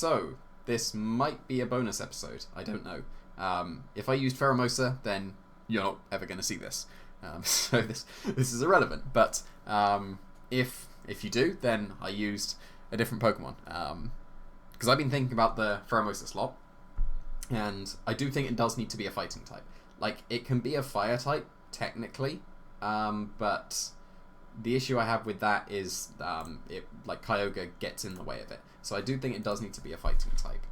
So, this might be a bonus episode. I don't know. If I used Pheromosa, then you're not ever going to see this. So this is irrelevant. But if you do, then I used a different Pokemon. Because I've been thinking about the Pheromosa slot, and I do think it does need to be a fighting type. Like, it can be a fire type, technically, but the issue I have with that is Kyogre gets in the way of it. So I do think it does need to be a fighting type.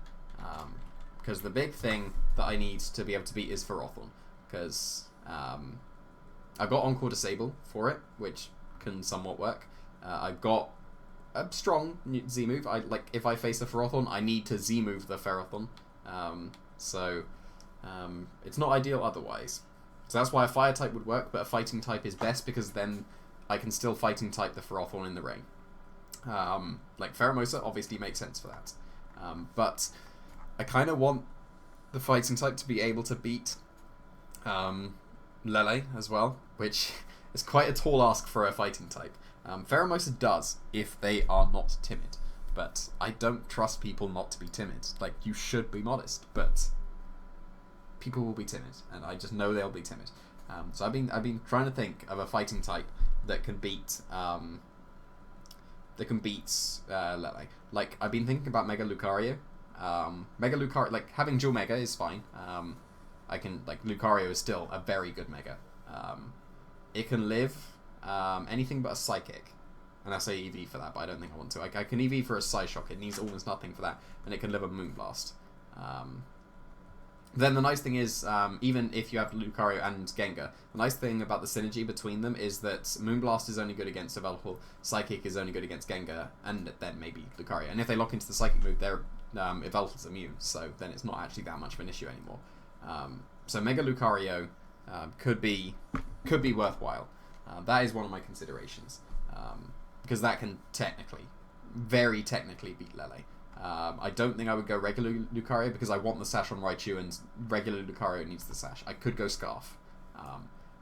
Because the big thing that I need to be able to beat is Ferrothorn. Because I've got Encore Disable for it, which can somewhat work. I've got a strong Z move. If I face a Ferrothorn, I need to Z move the Ferrothorn. It's not ideal otherwise. So that's why a fire type would work, but a fighting type is best because then I can still fighting type the Ferrothorn in the ring. Pheromosa obviously makes sense for that. But I kind of want the fighting type to be able to beat Lele as well, which is quite a tall ask for a fighting type. Pheromosa does if they are not timid, but I don't trust people not to be timid. Like, you should be modest, but people will be timid, and I just know they'll be timid. So I've been trying to think of a fighting type that can beat Lele. Like, I've been thinking about Mega Lucario. Mega Lucario, like, having dual Mega is fine. Lucario is still a very good Mega. It can live anything but a Psychic. And I say EV for that, but I don't think I want to. I can EV for a Psyshock. It needs almost nothing for that. And it can live a Moonblast. Then the nice thing is, even if you have Lucario and Gengar, the nice thing about the synergy between them is that Moonblast is only good against Yveltal, Psychic is only good against Gengar, and then maybe Lucario. And if they lock into the Psychic move, their Yveltal's immune, so then it's not actually that much of an issue anymore. So Mega Lucario could be worthwhile. That is one of my considerations, because that can very technically beat Lele. I don't think I would go regular Lucario because I want the Sash on Raichu and regular Lucario needs the Sash. I could go Scarf.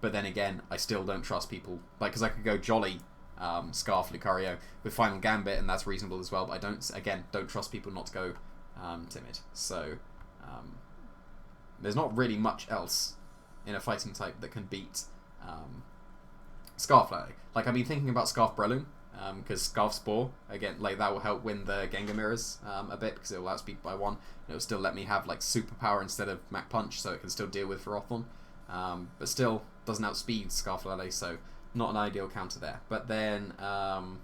But then again, I still don't trust people. Because I could go Jolly, Scarf, Lucario with Final Gambit and that's reasonable as well. But I don't trust people not to go Timid. So there's not really much else in a fighting type that can beat Scarf Lele. Like, I've been thinking about Scarf Breloom. Because Scarf Spore, again, that will help win the Gengar Mirrors a bit, because it will outspeed by 1. It will still let me have, Superpower instead of Mach Punch, so it can still deal with Ferrothorn. But still doesn't outspeed Scarf Lele, so not an ideal counter there. But then, I've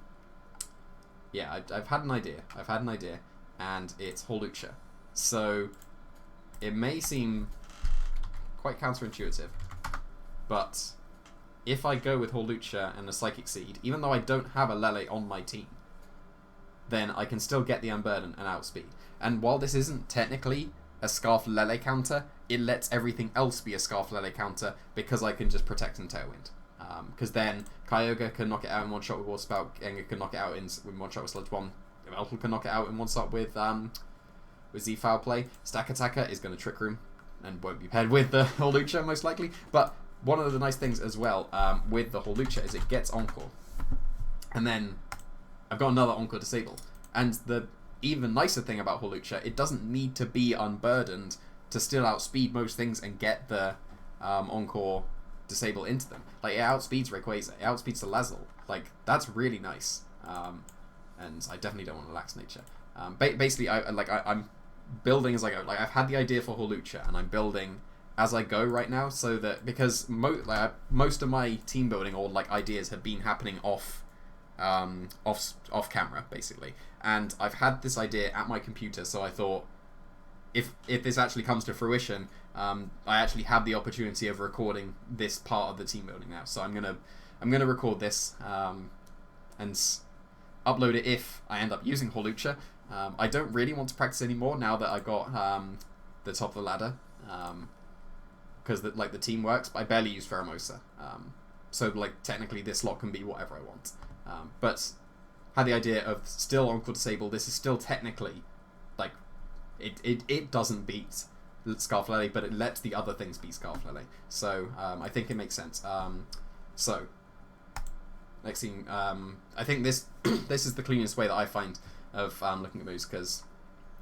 had an idea. And it's Hawlucha. So, it may seem quite counterintuitive, but if I go with Hawlucha and a Psychic Seed, even though I don't have a Lele on my team, then I can still get the Unburden and outspeed. And while this isn't technically a Scarf Lele counter, it lets everything else be a Scarf Lele counter because I can just Protect and Tailwind. Because then Kyogre can knock it out in one shot with Water Spout, Gengar can knock it out in one shot with Sludge Bomb, Yveltal can knock it out in one shot with Z Foul Play. Stack Attacker is going to Trick Room and won't be paired with the Hawlucha most likely, but one of the nice things as well with the Hawlucha is it gets Encore. And then I've got another Encore Disable. And the even nicer thing about Hawlucha, it doesn't need to be unburdened to still outspeed most things and get the Encore Disable into them. Like, it outspeeds Rayquaza, it outspeeds the Lazzle. Like, that's really nice. And I definitely don't want to lax nature. Basically, I'm building as I go. Like, I've had the idea for Hawlucha, and I'm building as I go right now, so that because most of my team building or ideas have been happening off camera basically, and I've had this idea at my computer, so I thought if this actually comes to fruition, I actually have the opportunity of recording this part of the team building now. So I'm gonna record this and upload it if I end up using Hawlucha. I don't really want to practice anymore now that I got the top of the ladder. Because the team works, but I barely use Pheromosa. So technically this slot can be whatever I want. But had the idea of still Encore Disable. This is still technically it doesn't beat Scarf Lele, but it lets the other things beat Scarf Lele. So I think it makes sense. So next thing, I think this this is the cleanest way that I find of looking at moves, because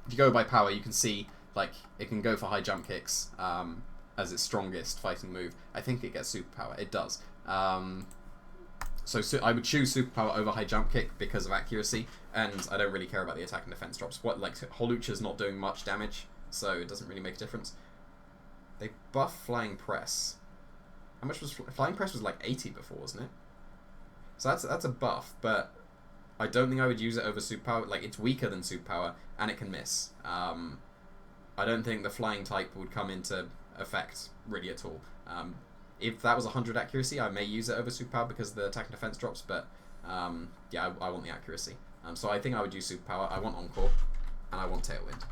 if you go by power, you can see like it can go for high jump kicks as its strongest fighting move. I think it gets superpower. It does. So I would choose superpower over high jump kick because of accuracy, and I don't really care about the attack and defense drops. What like Holucha's not doing much damage, so it doesn't really make a difference. They buff flying press. How much was flying press? Was like 80 before, wasn't it? So that's a buff, but I don't think I would use it over superpower. Like it's weaker than superpower, and it can miss. I don't think the flying type would come into effect really at all. If that was 100 accuracy, I may use it over superpower because the attack and defense drops, but yeah, I want the accuracy. So I think I would use superpower. I want Encore, and I want Tailwind.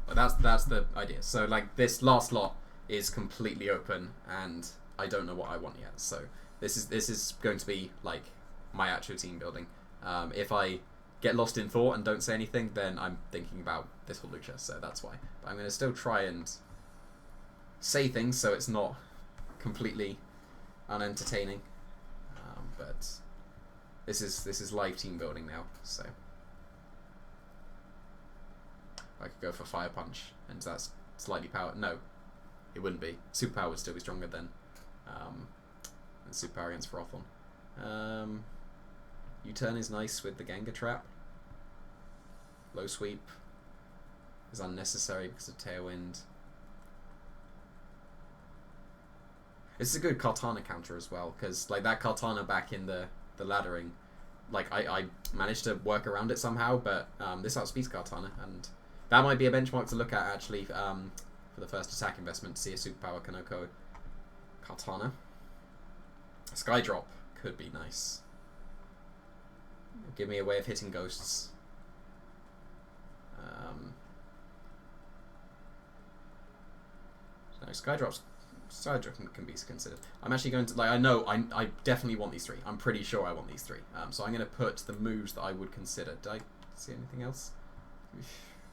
But that's the idea. So like this last lot is completely open, and I don't know what I want yet. So this is going to be like my actual team building. If I get lost in thought and don't say anything, then I'm thinking about this Holucha, so that's why. But I'm going to still try and say things so it's not completely unentertaining. But this is live team building now, so I could go for Fire Punch, and that's slightly power. No, it wouldn't be. Superpower would still be stronger than Superpower against Frothon. U-turn is nice with the Gengar trap. Low sweep is unnecessary because of Tailwind. This is a good Kartana counter as well, because like that Kartana back in the laddering, like I managed to work around it somehow, but this outspeeds Kartana, and that might be a benchmark to look at actually for the first attack investment to see a superpower Kanoko Kartana. Skydrop could be nice. Give me a way of hitting ghosts. No, Skydrop can be considered. I'm actually going to, like, I definitely want these three. I'm pretty sure I want these three. So I'm going to put the moves that I would consider. Did I see anything else?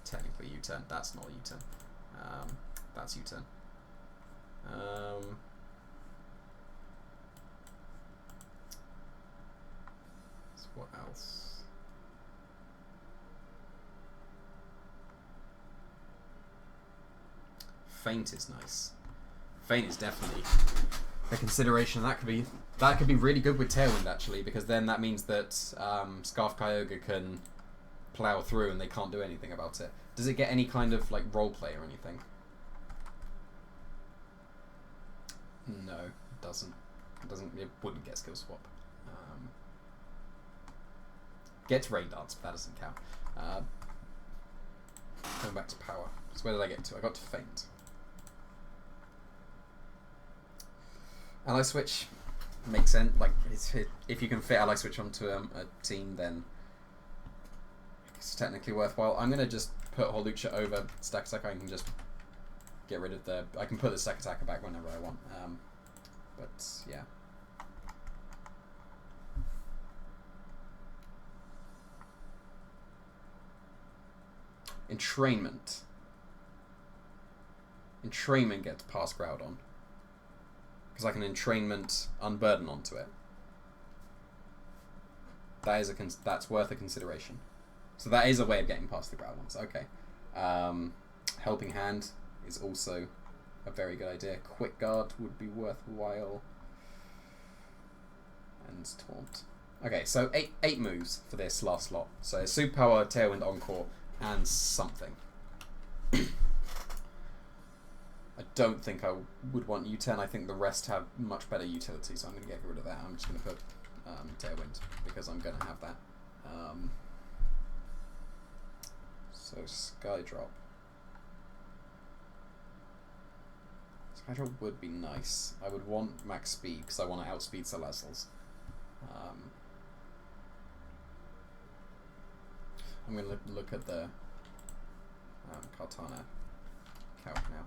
Technically U-turn. That's not a U-turn. That's U-turn. So what else? Feint is nice. Feint is definitely a consideration. That could be really good with Tailwind actually, because then that means that Scarf Kyogre can plow through and they can't do anything about it. Does it get any kind of like role play or anything? No, it doesn't. It wouldn't get skill swap. Gets Rain Dance, but that doesn't count. Going back to power. So where did I get to? I got to Feint. Ally Switch makes sense. Like if you can fit Ally Switch onto a team, then it's technically worthwhile. I'm gonna just put Holucha over Stack Attacker. I can just get rid of I can put the Stack Attacker back whenever I want. But yeah. Entrainment. Entrainment gets past Groudon. Because I can Entrainment Unburden onto it. That's worth a consideration. So that is a way of getting past the Groudons. Okay. Helping Hand is also a very good idea. Quick Guard would be worthwhile. And Taunt. Okay, so eight moves for this last slot. So Superpower, Tailwind, Encore, and something. I don't think I would want U-turn. I think the rest have much better utility, so I'm going to get rid of that. I'm just going to put Tailwind, because I'm going to have that. So Skydrop. Skydrop would be nice. I would want max speed, because I want to outspeed Salazzles. I'm going to look at the Kartana calc now.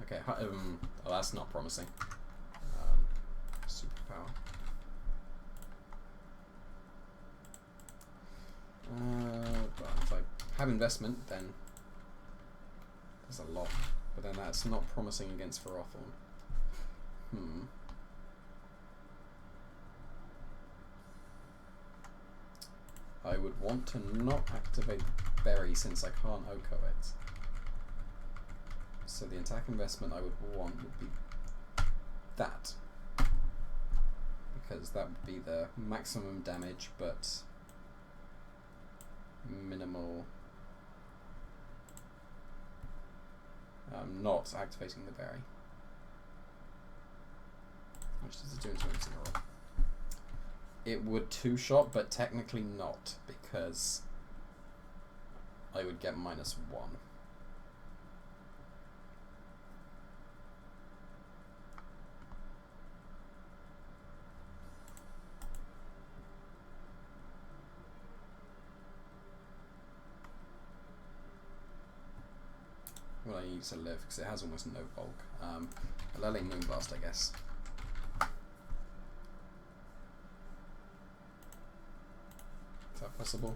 Okay, oh, that's not promising. Superpower. But if I have investment, then there's a lot. But then that's not promising against Frothon. would want to not activate Berry since I can't Oko it. So the attack investment I would want would be that. Because that would be the maximum damage, but minimal... not activating the berry. Which does it do in terms of roll? It would two-shot, but technically not, because I would get -1. Well, I need to live because it has almost no bulk. A Lele Moonblast, I guess. Is that possible?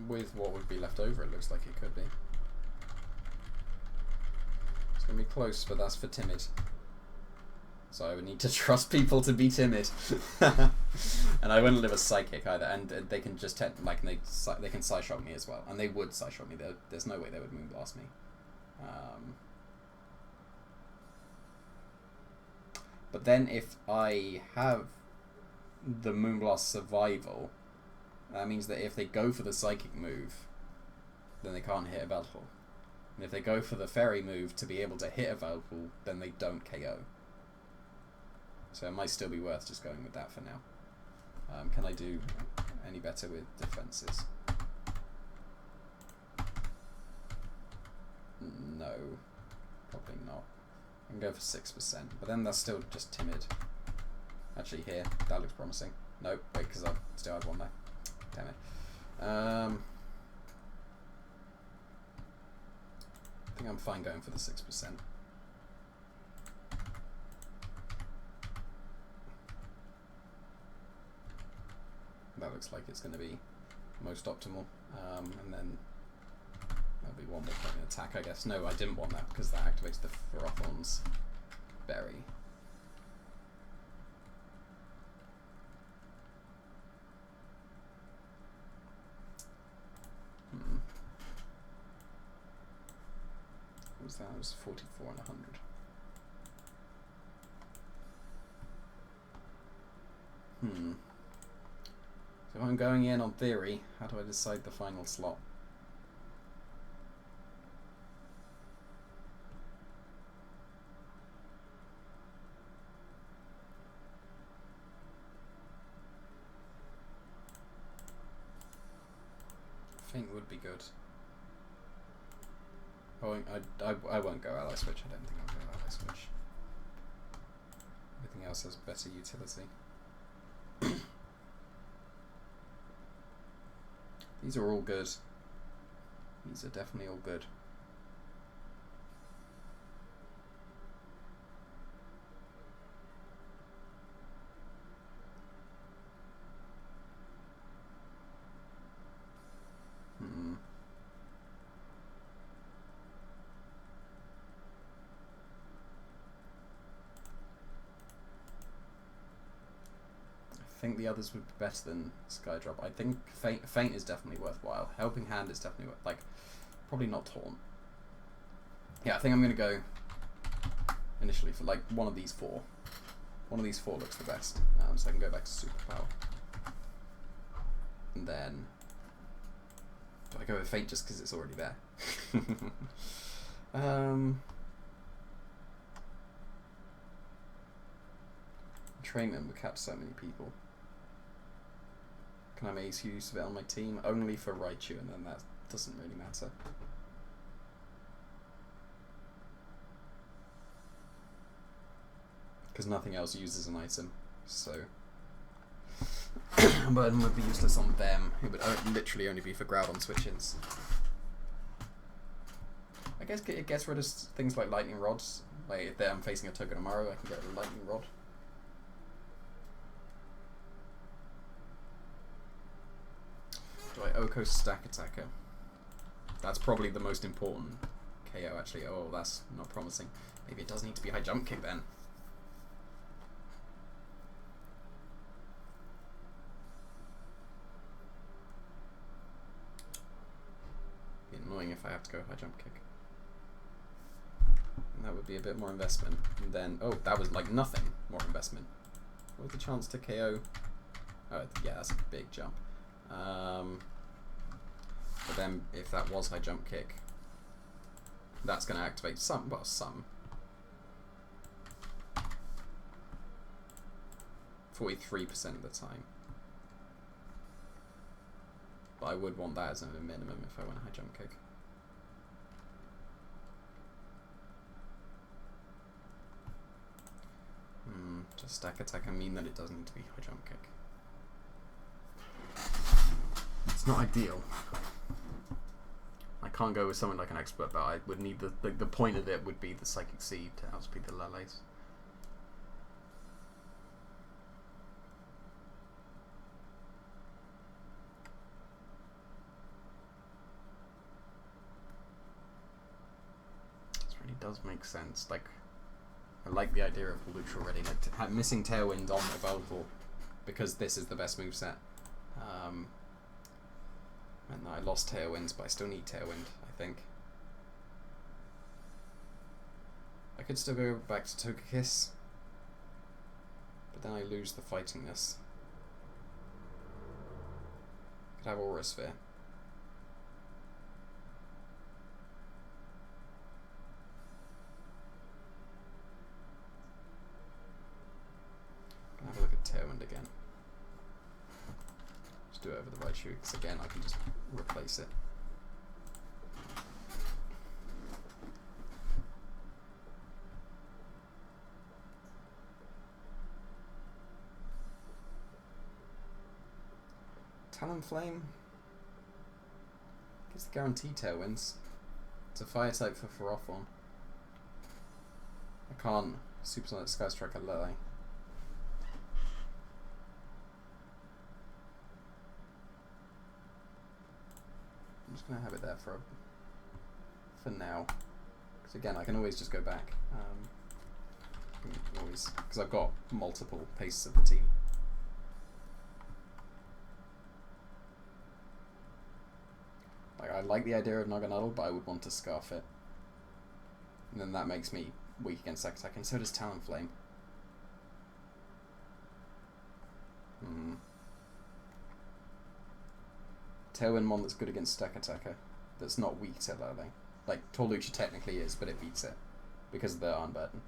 With what would be left over, it looks like it could be. It's going to be close, but that's for timid. So I would need to trust people to be timid. And I wouldn't live a Psychic either, and they can just they can Psyshock me as well. And they would Psyshock me, there's no way they would Moonblast me. But then if I have the Moonblast survival, that means that if they go for the Psychic move, then they can't hit a Velpool. And if they go for the Fairy move to be able to hit a Velpool, then they don't KO. So it might still be worth just going with that for now. Can I do any better with defenses? No, probably not. I can go for 6%, but then that's still just timid. Actually, here, that looks promising. Nope, wait, because I still have one there. Damn it. I think I'm fine going for the 6%. That looks like it's going to be most optimal. And then that'll be one more point in attack, I guess. No, I didn't want that because that activates the Ferothorn's berry. What was that? It was 44 and 100. So if I'm going in on theory, how do I decide the final slot? Feint would be good. I won't go ally switch. I don't think I'll go ally switch. Everything else has better utility. These are all good. These are definitely all good. I think the others would be better than Skydrop. I think Feint is definitely worthwhile. Helping Hand is definitely probably not Taunt. Yeah, I think I'm gonna go initially for like one of these four. One of these four looks the best, so I can go back to Superpower. And then do I go with Feint just because it's already there? Entrainment would catch so many people. Can I make use of it on my team? Only for Raichu, and then that doesn't really matter. Because nothing else uses an item, so... Burden would be useless on them. It would literally only be for Groudon switch-ins. I guess it gets rid of things like Lightning Rods. Like if I'm facing a Togedemaru, I can get a Lightning Rod. Do I Oko Stack Attacker? That's probably the most important KO actually. Oh, that's not promising. Maybe it does need to be High Jump Kick then. if I have to go high jump kick. And that would be a bit more investment. And then, oh, that was like nothing more investment. What was the chance to KO? Oh, yeah, that's a big jump. But then, if that was high jump kick, that's going to activate some, well, some. 43% of the time. But I would want that as a minimum if I went high jump kick. Does stack attack mean that it doesn't need to be high jump kick? It's not ideal. I can't go with someone like an expert, but I would need the point of it would be the psychic seed to outspeed the Lele's. This really does make sense. Like, I like the idea of Luch already. Like, missing Tailwind on available because this is the best moveset. And I lost Tailwinds, but I still need Tailwind, I think. I could still go back to Togekiss, but then I lose the fightingness. Could have Aura Sphere. Have a look at Tailwind again. Just do it over the Raichu, because again I can just replace it. Talonflame gives the guaranteed Tailwinds. It's a fire type for Ferrothorn. I can't Supersonic Sky Strike a Lele. I'm just gonna have it there for now, because again I can always just go back. Always, because I've got multiple paces of the team. Like, I like the idea of Naganadel, but I would want to Scarf it, and then that makes me weak against Sack Attack, and so does Talonflame. Tailwind Mon that's good against Stack Attacker, that's not weak to Lele. Like, Torlucha technically is, but it beats it because of the Iron Burden.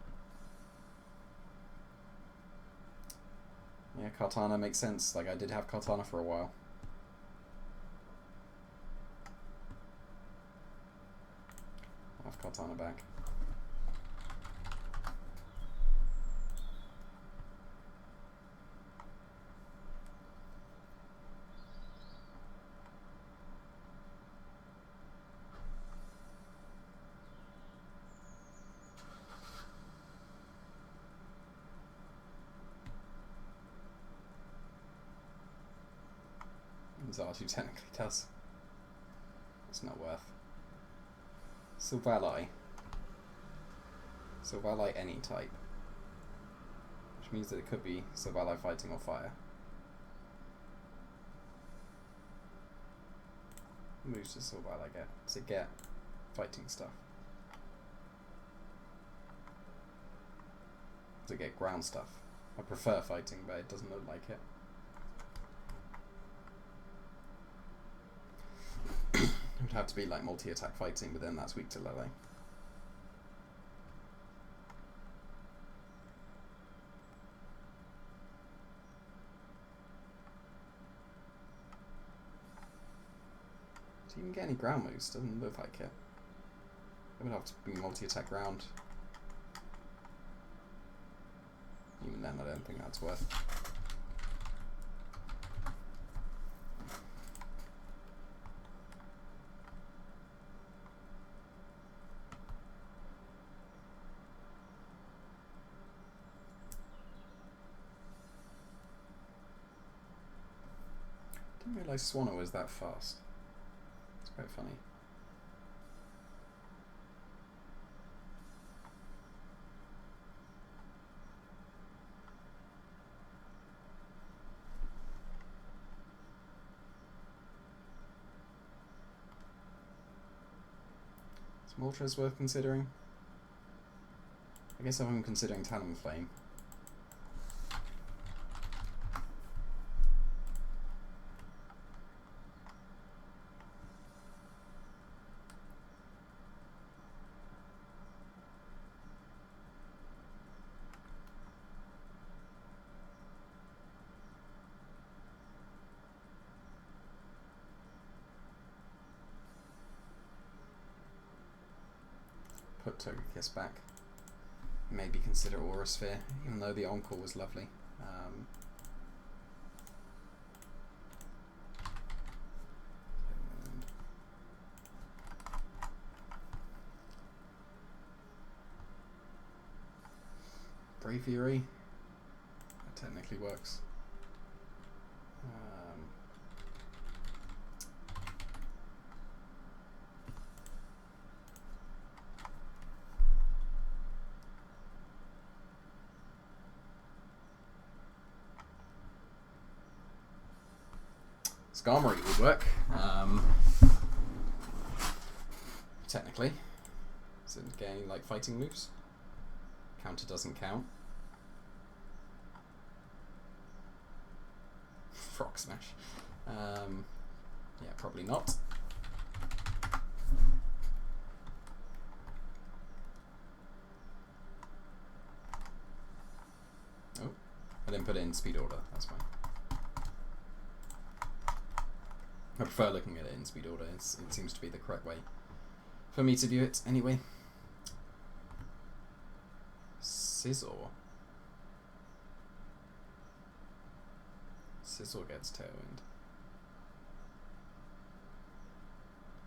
Yeah, Kartana makes sense. Like, I did have Kartana for a while. I'll have Kartana back. Zartu technically does. It's not worth. Silvally. Silvally any type. Which means that it could be Silvally fighting or fire. Moves does Silvally get? Does it get fighting stuff? Does it get ground stuff? I prefer fighting, but it doesn't look like it. It would have to be like multi-attack fighting, but then that's weak to Lele. Do you even get any ground moves? Doesn't look like it. It would have to be multi-attack ground. Even then, I don't think that's worth. I didn't realise Swano was that fast. It's quite funny. Is Moltres worth considering? I guess I'm considering Talonflame. Put Togekiss back. Maybe consider Aura Sphere, even though the Encore was lovely. Braviary. That technically works. Skarmory would work, technically. Is it getting like fighting moves? Counter doesn't count. Frog Smash. Yeah, probably not. Oh, I didn't put it in speed order, that's fine. I prefer looking at it in speed order, it seems to be the correct way for me to view it anyway. Scizor. Scizor gets Tailwind.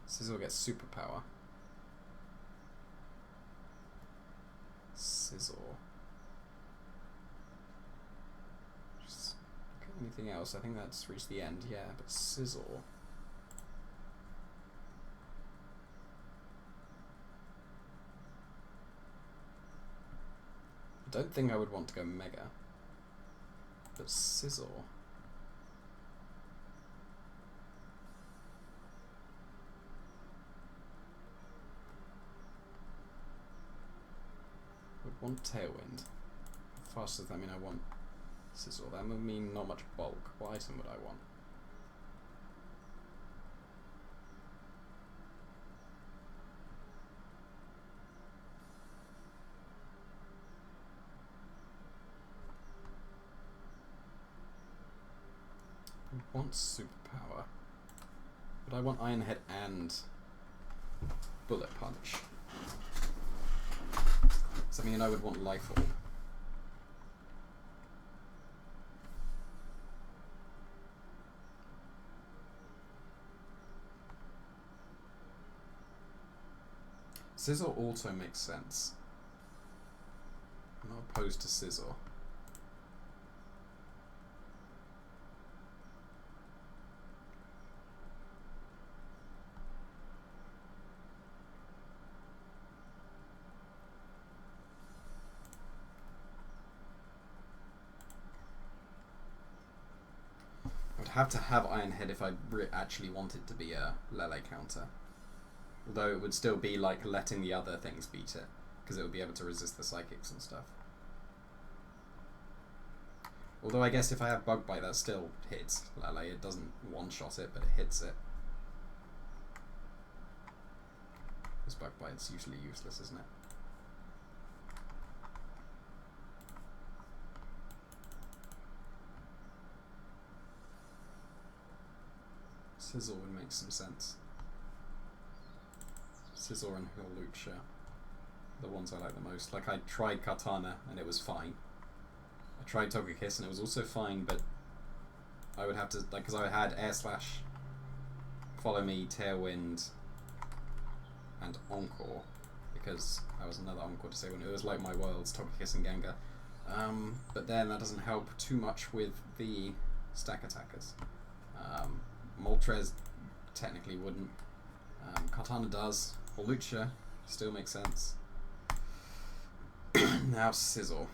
Scizor gets Superpower. Scizor. Anything else? I think that's reached the end, yeah, but Scizor. I don't think I would want to go Mega, but Scizor. Would want Tailwind. How fast does that mean I want Scizor? That would mean not much bulk. What item would I want? I want Superpower. But I want Iron Head and Bullet Punch. Does that mean I would want Life Orb? Scizor also makes sense. I'm not opposed to Scizor. Have to have Iron Head if I actually wanted to be a Lele counter. Although it would still be like letting the other things beat it, because it would be able to resist the psychics and stuff. Although I guess if I have Bug Bite, that still hits Lele. It doesn't one-shot it, but it hits it. Because Bug Bite's usually useless, isn't it? Scizor would make some sense. Scizor and Hawlucha, the ones I like the most. Like, I tried Kartana and it was fine. I tried Togekiss and it was also fine, but I would have to, like, because I had Air Slash, Follow Me, Tailwind, and Encore, because I was another Encore to say when it was like my worlds, Togekiss and Gengar. But then that doesn't help too much with the stack attackers. Moltres technically wouldn't. Kartana does. Hawlucha still makes sense. Now Scizor.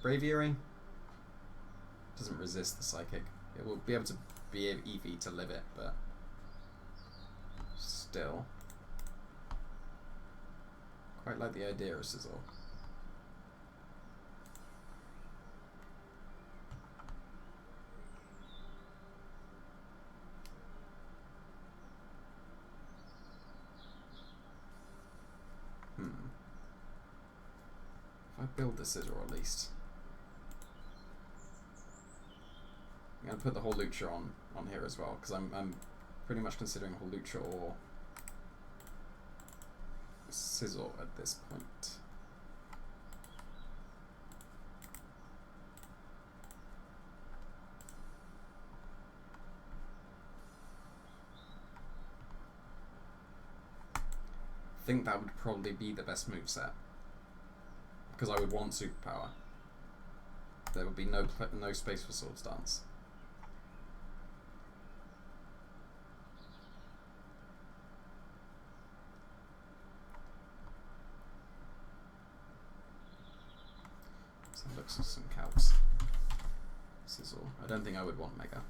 Braviary doesn't resist the psychic. It will be able to be Eevee to live it, but still. Quite like the idea of Sizzle. If I build the Scissor at least. I'm going to put the Hawlucha on here as well, because I'm pretty much considering Hawlucha or Sizzle at this point. I think that would probably be the best moveset, because I would want Superpower. There would be no space for Swords Dance. So looks at some calcs. Sizzle. I don't think I would want Mega.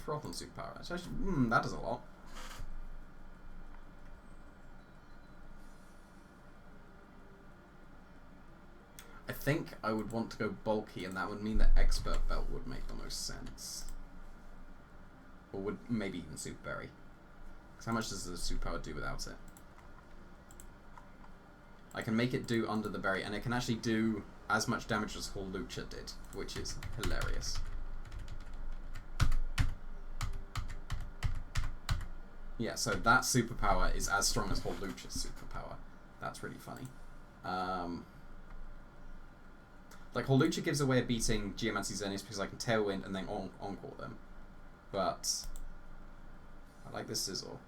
Froth on Superpower. Actually, that does a lot. I think I would want to go bulky, and that would mean that Expert Belt would make the most sense. Or would maybe even Super Berry. Because how much does the Superpower do without it? I can make it do under the berry, and it can actually do as much damage as Hawlucha did, which is hilarious. Yeah, so that Superpower is as strong as Hawlucha's Superpower. That's really funny. Like, Hawlucha gives away a beating Geomancy Xerneas because I can Tailwind and then Encore them. But I like this Sizzle.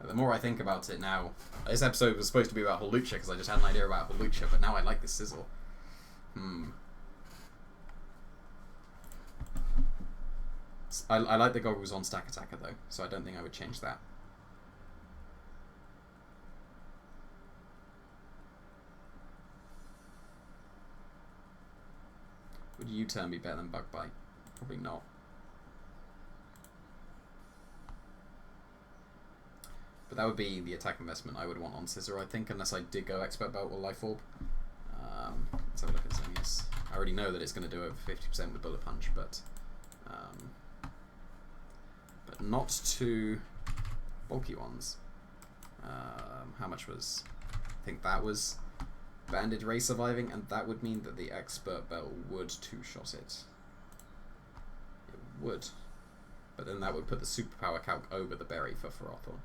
The more I think about it now, this episode was supposed to be about Hawlucha because I just had an idea about Hawlucha, but now I like this Sizzle. I like the goggles on Stack Attacker though, so I don't think I would change that. Would U-turn be better than Bug Bite? Probably not. But that would be the attack investment I would want on Scissor, I think, unless I did go Expert Belt or Life Orb. Let's have a look at Xerneas. I already know that it's going to do over 50% with Bullet Punch, but not to bulky ones. How much was... I think that was Banded Ray surviving, and that would mean that the Expert Belt would two-shot it. It would. But then that would put the Superpower calc over the berry for Ferrothorn.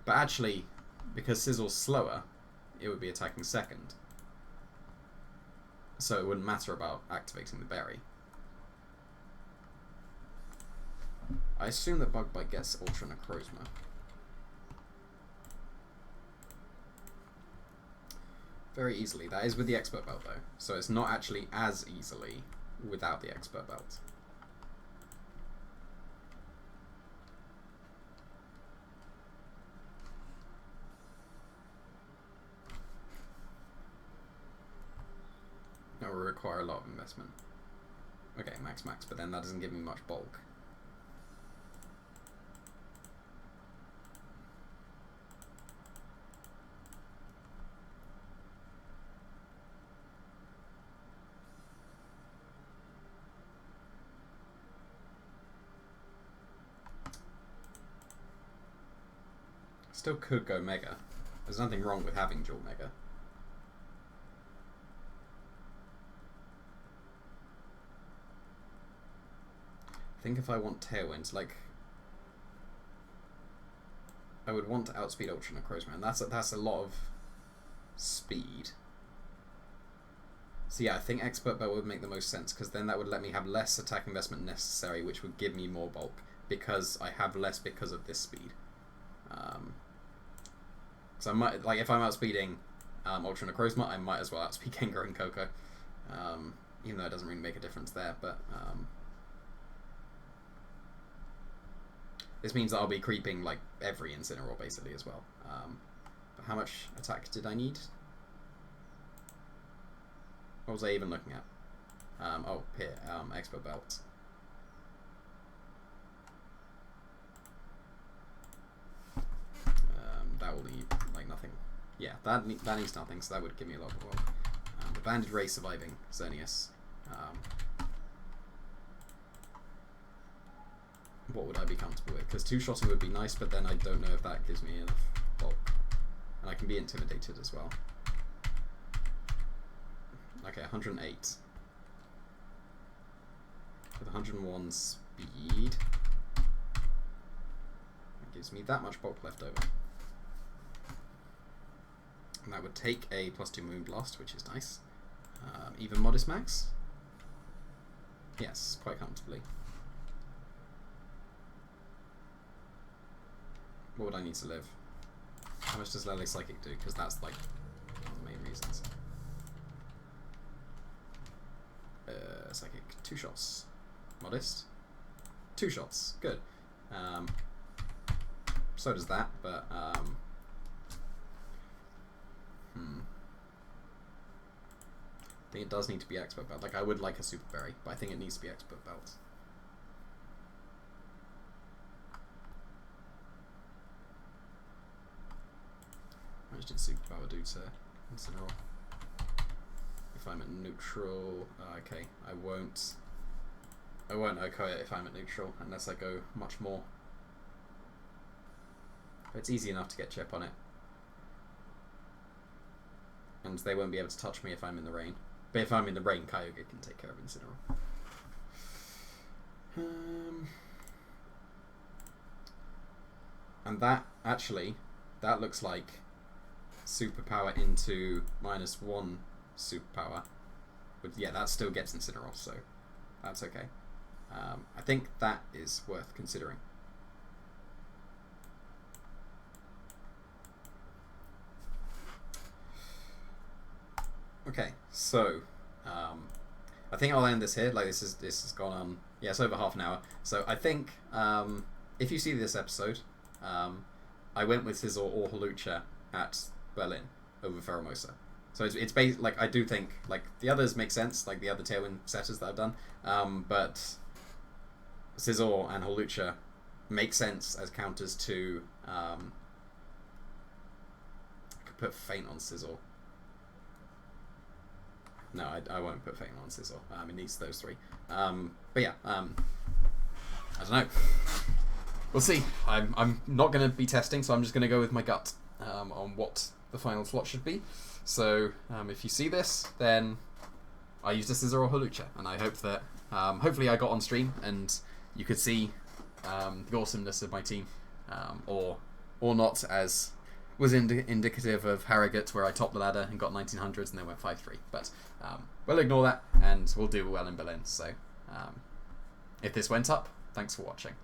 But actually, because Sizzle's slower, it would be attacking second. So it wouldn't matter about activating the berry. I assume that Bug Bite gets Ultra Necrozma. Very easily. That is with the Expert Belt though. So it's not actually as easily without the Expert Belt. That will require a lot of investment. Okay, max, but then that doesn't give me much bulk. Still could go Mega. There's nothing wrong with having dual Mega. I think if I want Tailwinds, like, I would want to outspeed Ultra Necrozma, and that's a lot of speed. So yeah, I think Expert Belt would make the most sense, because then that would let me have less attack investment necessary, which would give me more bulk, because I have less because of this speed. So I might, like, if I'm outspeeding Ultra Necrozma, I might as well outspeed Gengar and Coco, even though it doesn't really make a difference there, but this means that I'll be creeping like every Incineroar basically as well. But how much attack did I need? What was I even looking at? Here, expert belt. That will need like nothing. Yeah, that needs nothing, so that would give me a lot of work. The banded ray surviving Xerneas. What would I be comfortable with? Because two-shotting would be nice, but then I don't know if that gives me enough bulk. And I can be intimidated as well. Okay, 108. With 101 speed. That gives me that much bulk left over. And that would take a +2 Moonblast, which is nice. Even Modest Max? Yes, quite comfortably. What would I need to live? How much does Lele Psychic do? Because that's like one of the main reasons. Psychic, 2 shots. Modest. 2 shots, good. So does that, but I think it does need to be expert belt. Like I would like a super berry, but I think it needs to be expert belt. How much did superpower do to Incineroar? If I'm at neutral, okay, I won't OHKO it if I'm at neutral unless I go much more. It's easy enough to get chip on it. And they won't be able to touch me if I'm in the rain. But if I'm in the rain, Kyogre can take care of Incineroar. And that, actually, that looks like superpower into -1 superpower. But yeah, that still gets Incineroar, so that's okay. I think that is worth considering. Okay, so I think I'll end this here. Like this has gone on. Yeah, it's over half an hour. So I think if you see this episode, I went with Scizor or Hawlucha at Berlin over Pheromosa. So it's based like I do think like the others make sense, like the other Tailwind setters that I've done, but Scizor and Hawlucha make sense as counters to. I could put Feint on Scizor. No, I won't put Feint on Scizor. It needs those 3. But yeah, I don't know. We'll see. I'm not going to be testing, so I'm just going to go with my gut on what the final slot should be. So if you see this, then I used a Scizor or Hawlucha, and I hope that hopefully I got on stream and you could see the awesomeness of my team, or not, as was indicative of Harrogate, where I topped the ladder and got 1900s and then went 5-3. But we'll ignore that, and we'll do well in Berlin. So if this went up, thanks for watching.